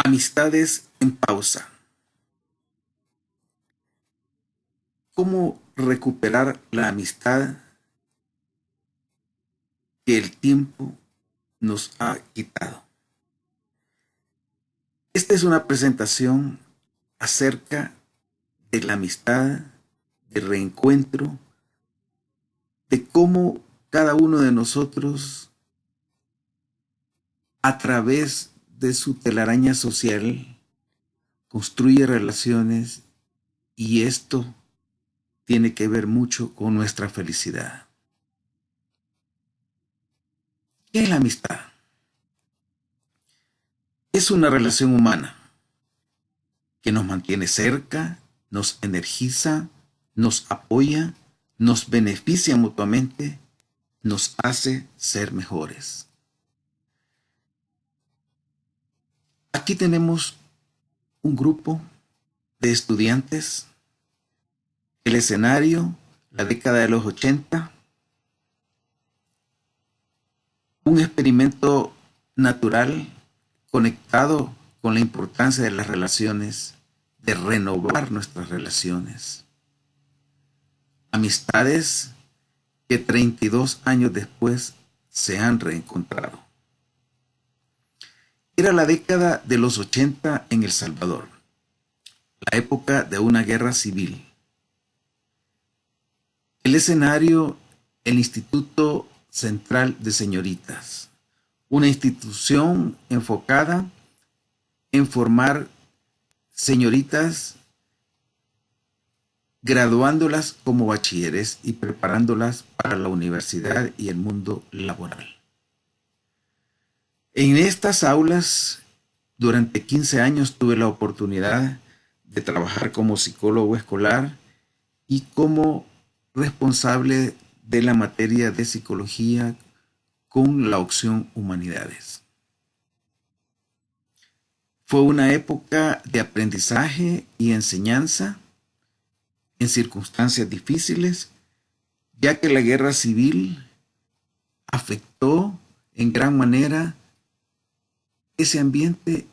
Amistades en pausa. ¿Cómo recuperar la amistad que el tiempo nos ha quitado? Esta es una presentación acerca de la amistad, de reencuentro, de cómo cada uno de nosotros, a través de su telaraña social, construye relaciones y esto tiene que ver mucho con nuestra felicidad. ¿Qué es la amistad? Es una relación humana que nos mantiene cerca, nos energiza, nos apoya, nos beneficia mutuamente, nos hace ser mejores. Aquí tenemos un grupo de estudiantes, el escenario, la década de los 80, un experimento natural conectado con la importancia de las relaciones, de renovar nuestras relaciones. Amistades que 32 años después se han reencontrado. Era la década de los 80 en El Salvador, la época de una guerra civil. El escenario, el Instituto Central de Señoritas, una institución enfocada en formar señoritas, graduándolas como bachilleres y preparándolas para la universidad y el mundo laboral. En estas aulas, durante 15 años tuve la oportunidad de trabajar como psicólogo escolar y como responsable de la materia de psicología con la opción humanidades. Fue una época de aprendizaje y enseñanza en circunstancias difíciles, ya que la guerra civil afectó en gran manera ese ambiente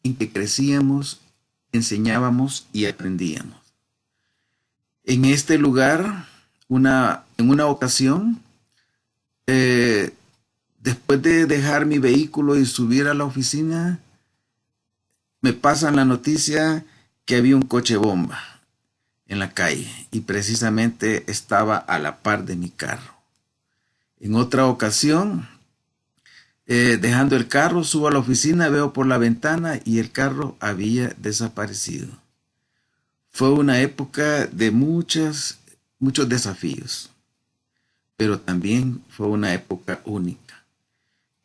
en que crecíamos, enseñábamos y aprendíamos. En este lugar, en una ocasión, después de dejar mi vehículo y subir a la oficina, me pasan la noticia que había un coche bomba en la calle y precisamente estaba a la par de mi carro. En otra ocasión, dejando el carro, subo a la oficina, veo por la ventana y el carro había desaparecido. Fue una época de muchos desafíos, pero también fue una época única.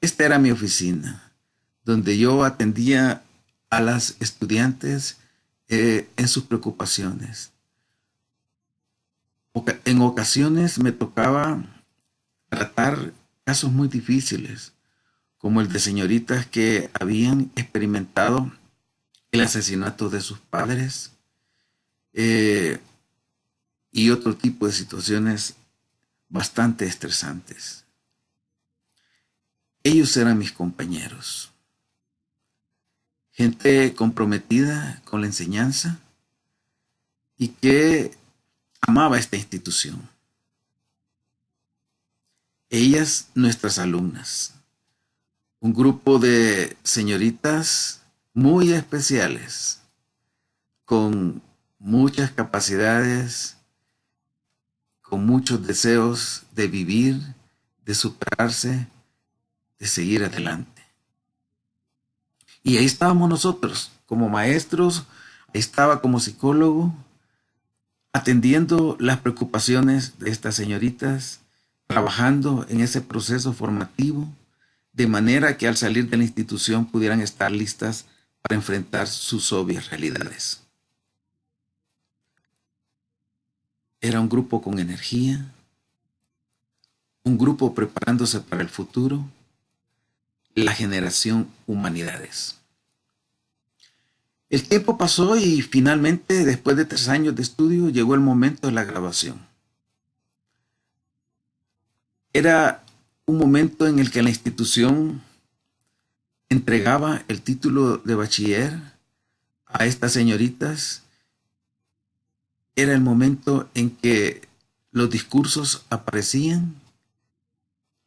Esta era mi oficina, donde yo atendía a las estudiantes en sus preocupaciones. En ocasiones me tocaba tratar casos muy difíciles, como el de señoritas que habían experimentado el asesinato de sus padres y otro tipo de situaciones bastante estresantes. Ellos eran mis compañeros, gente comprometida con la enseñanza y que amaba esta institución. Ellas, nuestras alumnas, un grupo de señoritas muy especiales, con muchas capacidades, con muchos deseos de vivir, de superarse, de seguir adelante. Y ahí estábamos nosotros, como maestros, ahí estaba como psicólogo, atendiendo las preocupaciones de estas señoritas, trabajando en ese proceso formativo, de manera que al salir de la institución pudieran estar listas para enfrentar sus obvias realidades. Era un grupo con energía, un grupo preparándose para el futuro, la generación humanidades. El tiempo pasó y finalmente, después de 3 años de estudio, llegó el momento de la graduación. Era un momento en el que la institución entregaba el título de bachiller a estas señoritas, era el momento en que los discursos aparecían,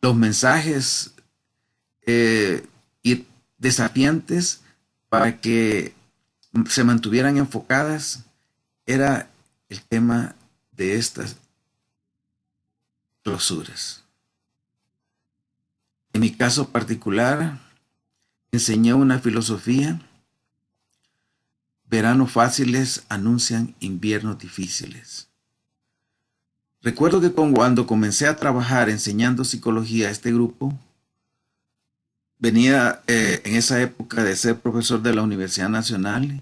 los mensajes y desafiantes para que se mantuvieran enfocadas, era el tema de estas clausuras. En mi caso particular, enseñé una filosofía: veranos fáciles anuncian inviernos difíciles. Recuerdo que cuando comencé a trabajar enseñando psicología a este grupo, venía en esa época de ser profesor de la Universidad Nacional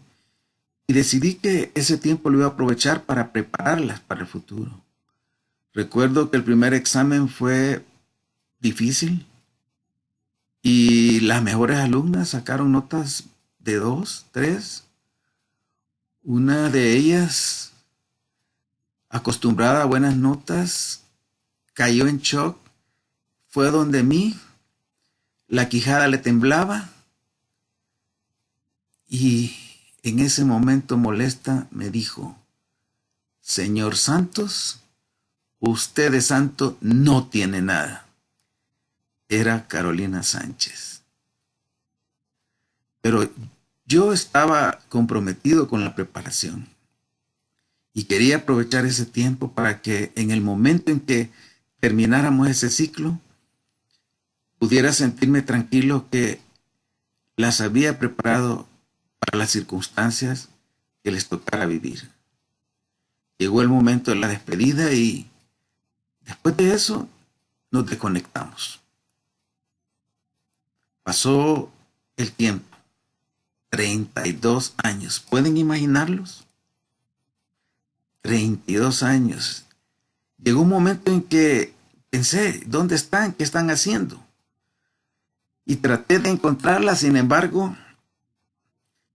y decidí que ese tiempo lo iba a aprovechar para prepararlas para el futuro. Recuerdo que el primer examen fue difícil y las mejores alumnas sacaron notas de 2, 3. Una de ellas, acostumbrada a buenas notas, cayó en shock. Fue donde mí, la quijada le temblaba y en ese momento molesta me dijo: señor Santos, usted de santo no tiene nada. Era Carolina Sánchez. Pero yo estaba comprometido con la preparación y quería aprovechar ese tiempo para que en el momento en que termináramos ese ciclo, pudiera sentirme tranquilo que las había preparado para las circunstancias que les tocara vivir. Llegó el momento de la despedida y después de eso nos desconectamos. Pasó el tiempo, 32 años. ¿Pueden imaginarlos? 32 años. Llegó un momento en que pensé: ¿dónde están? ¿Qué están haciendo? Y traté de encontrarlas, sin embargo,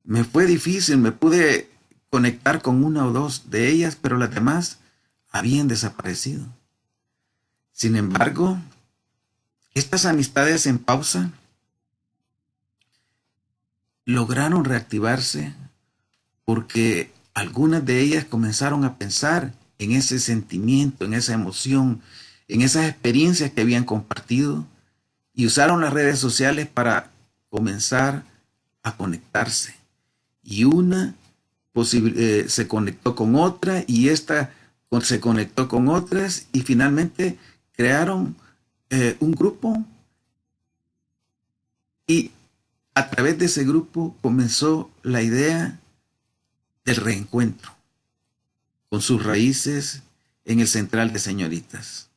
me fue difícil. Me pude conectar con una o dos de ellas, pero las demás habían desaparecido. Sin embargo, estas amistades en pausa lograron reactivarse porque algunas de ellas comenzaron a pensar en ese sentimiento, en esa emoción, en esas experiencias que habían compartido y usaron las redes sociales para comenzar a conectarse. Y una se conectó con otra y esta se conectó con otras y finalmente crearon un grupo y a través de ese grupo comenzó la idea del reencuentro con sus raíces en el Central de Señoritas.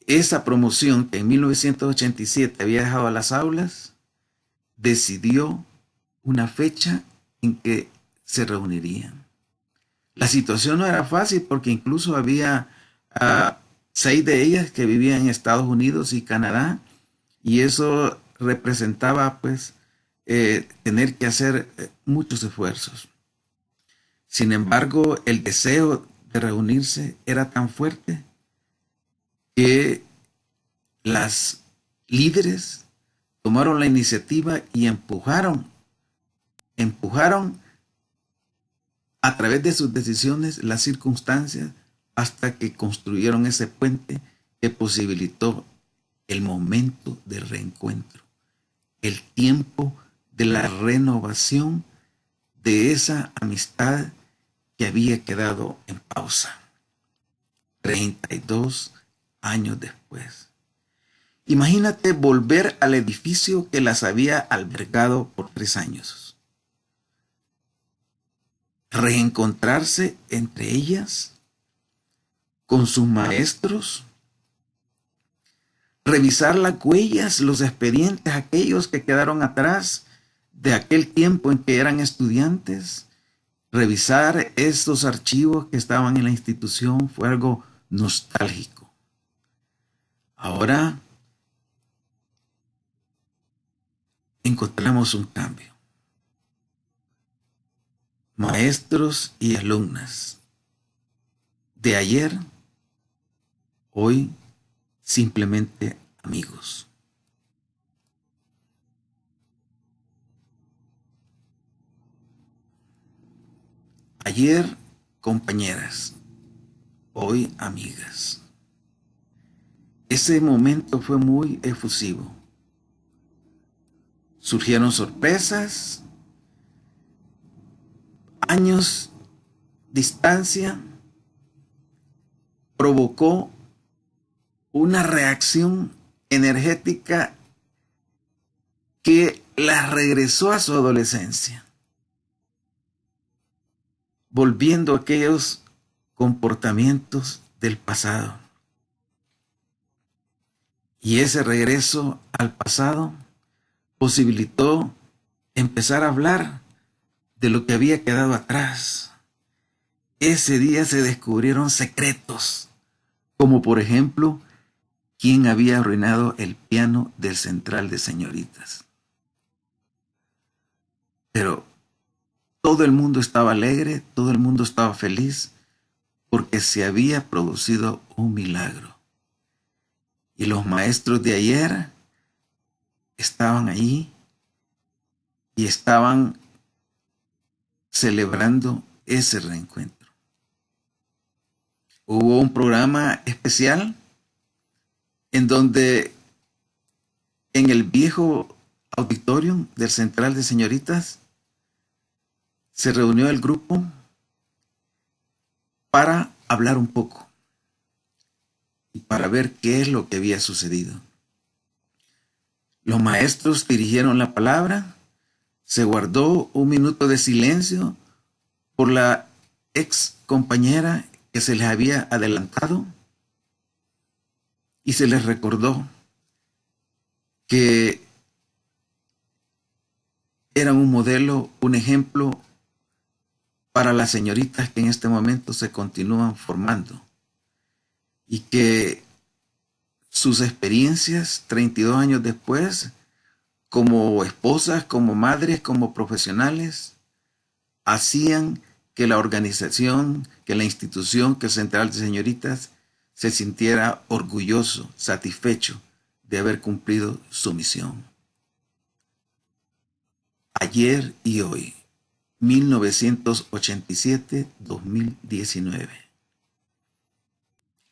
Esa promoción que en 1987 había dejado a las aulas, decidió una fecha en que se reunirían. La situación no era fácil porque incluso había 6 de ellas que vivían en Estados Unidos y Canadá, y eso representaba pues tener que hacer muchos esfuerzos. Sin embargo, el deseo de reunirse era tan fuerte que las líderes tomaron la iniciativa y empujaron a través de sus decisiones las circunstancias hasta que construyeron ese puente que posibilitó el momento del reencuentro, el tiempo de la renovación de esa amistad que había quedado en pausa 32 años después. Imagínate volver al edificio que las había albergado por 3 años. Reencontrarse entre ellas, con sus maestros, revisar las huellas, los expedientes, aquellos que quedaron atrás de aquel tiempo en que eran estudiantes, revisar estos archivos que estaban en la institución fue algo nostálgico. Ahora encontramos un cambio. Maestros y alumnas de ayer, hoy simplemente amigos. Ayer compañeras, hoy amigas. Ese momento fue muy efusivo. Surgieron sorpresas, años, distancia, provocó una reacción energética que la regresó a su adolescencia, volviendo a aquellos comportamientos del pasado. Y ese regreso al pasado posibilitó empezar a hablar de lo que había quedado atrás. Ese día se descubrieron secretos, como por ejemplo, quién había arruinado el piano del Central de Señoritas. Pero todo el mundo estaba alegre, todo el mundo estaba feliz, porque se había producido un milagro. Y los maestros de ayer estaban ahí y estaban celebrando ese reencuentro. Hubo un programa especial en donde en el viejo auditorium del Central de Señoritas se reunió el grupo para hablar un poco y para ver qué es lo que había sucedido. Los maestros dirigieron la palabra, se guardó un minuto de silencio por la ex compañera que se les había adelantado y se les recordó que eran un modelo, un ejemplo para las señoritas que en este momento se continúan formando y que sus experiencias 32 años después, como esposas, como madres, como profesionales, hacían que la organización, que la institución, que el Central de Señoritas se sintiera orgulloso, satisfecho de haber cumplido su misión. Ayer y hoy, 1987-2019.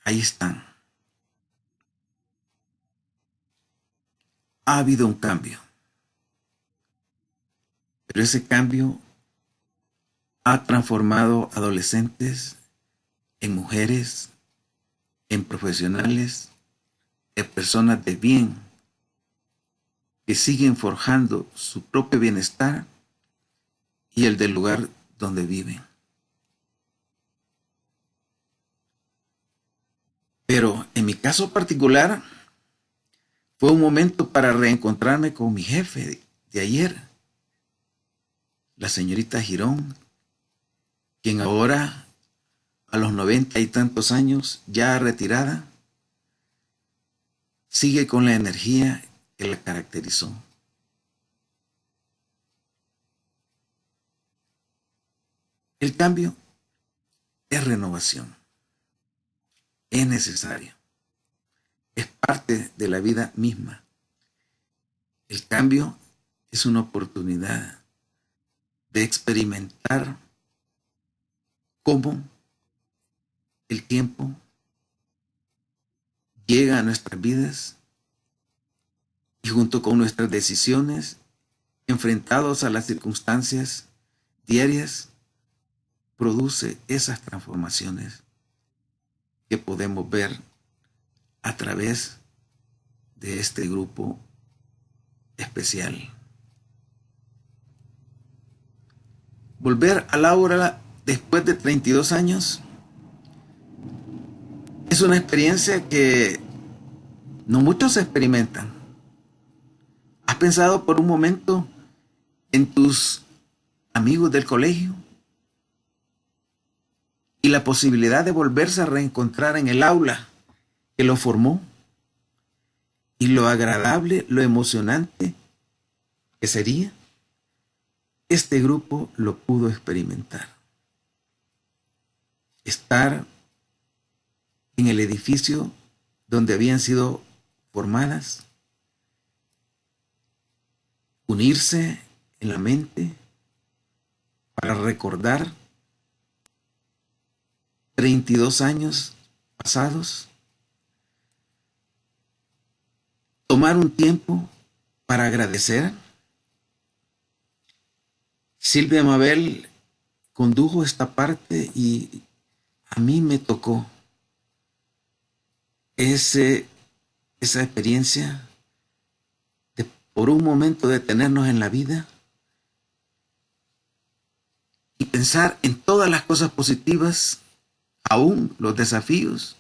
Ahí están. Ha habido un cambio, pero ese cambio ha transformado adolescentes en mujeres, en profesionales, en personas de bien que siguen forjando su propio bienestar y el del lugar donde viven. Pero en mi caso particular, fue un momento para reencontrarme con mi jefe de ayer, la señorita Girón, quien ahora, a los 90 y tantos años, ya retirada, sigue con la energía que la caracterizó. El cambio es renovación, es necesario, es parte de la vida misma. El cambio es una oportunidad de experimentar cómo el tiempo llega a nuestras vidas y junto con nuestras decisiones, enfrentados a las circunstancias diarias, produce esas transformaciones que podemos ver a través de este grupo especial. Volver a Laura después de 32 años es una experiencia que no muchos experimentan. ¿Has pensado por un momento en tus amigos del colegio y la posibilidad de volverse a reencontrar en el aula que lo formó y lo agradable, lo emocionante que sería? Este grupo lo pudo experimentar. Estar en el edificio donde habían sido formadas, unirse en la mente para recordar 32 años pasados, tomar un tiempo para agradecer. Silvia Mabel condujo esta parte y a mí me tocó esa experiencia de por un momento detenernos en la vida y pensar en todas las cosas positivas, aún los desafíos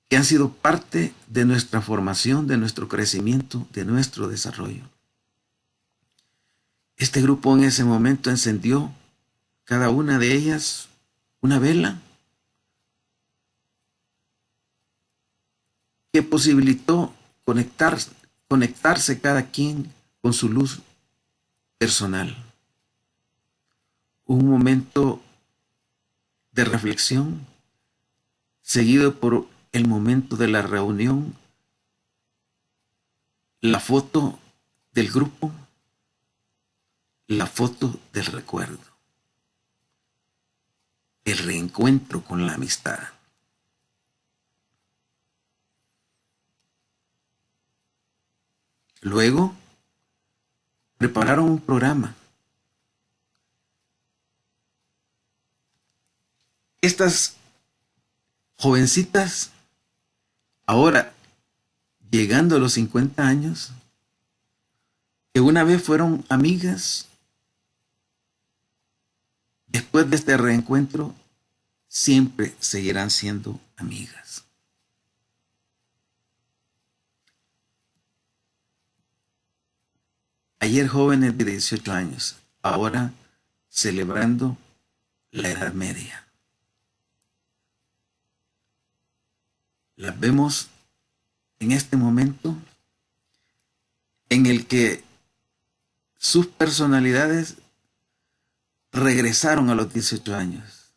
que han sido parte de nuestra formación, de nuestro crecimiento, de nuestro desarrollo. Este grupo en ese momento encendió cada una de ellas una vela que posibilitó conectarse cada quien con su luz personal. Un momento de reflexión seguido por el momento de la reunión, la foto del grupo, la foto del recuerdo, el reencuentro con la amistad. Luego, prepararon un programa. Estas jovencitas, ahora llegando a los 50 años, que una vez fueron amigas, después de este reencuentro, siempre seguirán siendo amigas. Ayer jóvenes de 18 años, ahora celebrando la Edad Media. Las vemos en este momento en el que sus personalidades regresaron a los 18 años.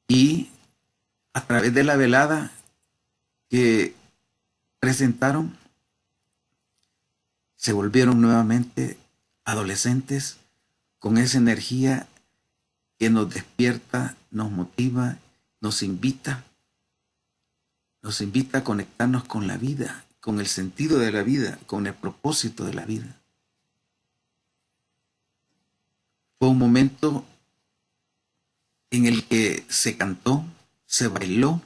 Y a través de la velada que presentaron, se volvieron nuevamente adolescentes con esa energía que nos despierta, nos motiva, nos invita a conectarnos con la vida, con el sentido de la vida, con el propósito de la vida. Fue un momento en el que se cantó, se bailó,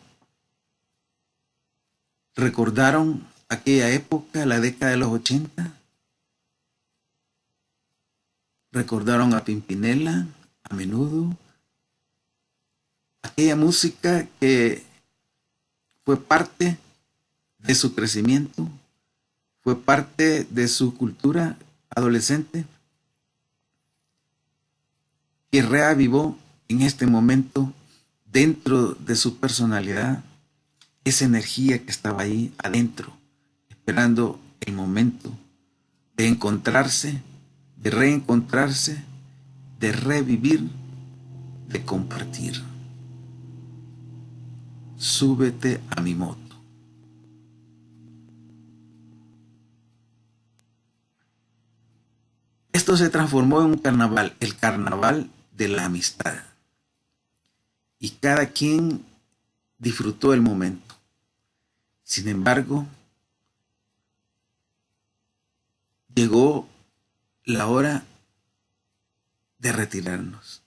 recordaron aquella época, la década de los 80, recordaron a Pimpinela, a Menudo, aquella música que fue parte de su crecimiento, fue parte de su cultura adolescente, que reavivó en este momento dentro de su personalidad esa energía que estaba ahí adentro, esperando el momento de encontrarse, de reencontrarse, de revivir, de compartir. Súbete a mi moto. Esto se transformó en un carnaval, el carnaval de la amistad. Y cada quien disfrutó el momento. Sin embargo, llegó la hora de retirarnos.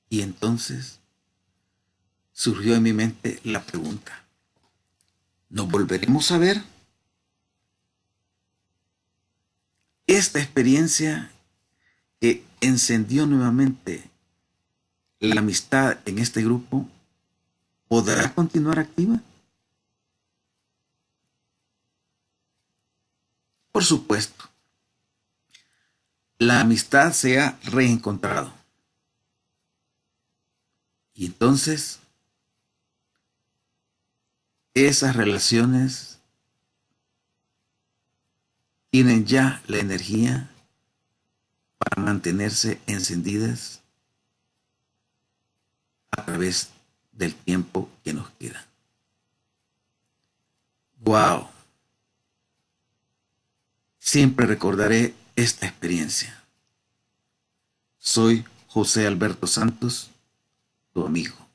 Y entonces surgió en mi mente la pregunta: ¿nos volveremos a ver? Esta experiencia que encendió nuevamente la amistad en este grupo, ¿podrá continuar activa? Por supuesto, la amistad se ha reencontrado. Y entonces, esas relaciones tienen ya la energía para mantenerse encendidas a través del tiempo que nos queda. ¡Wow! Siempre recordaré esta experiencia. Soy José Alberto Santos, tu amigo.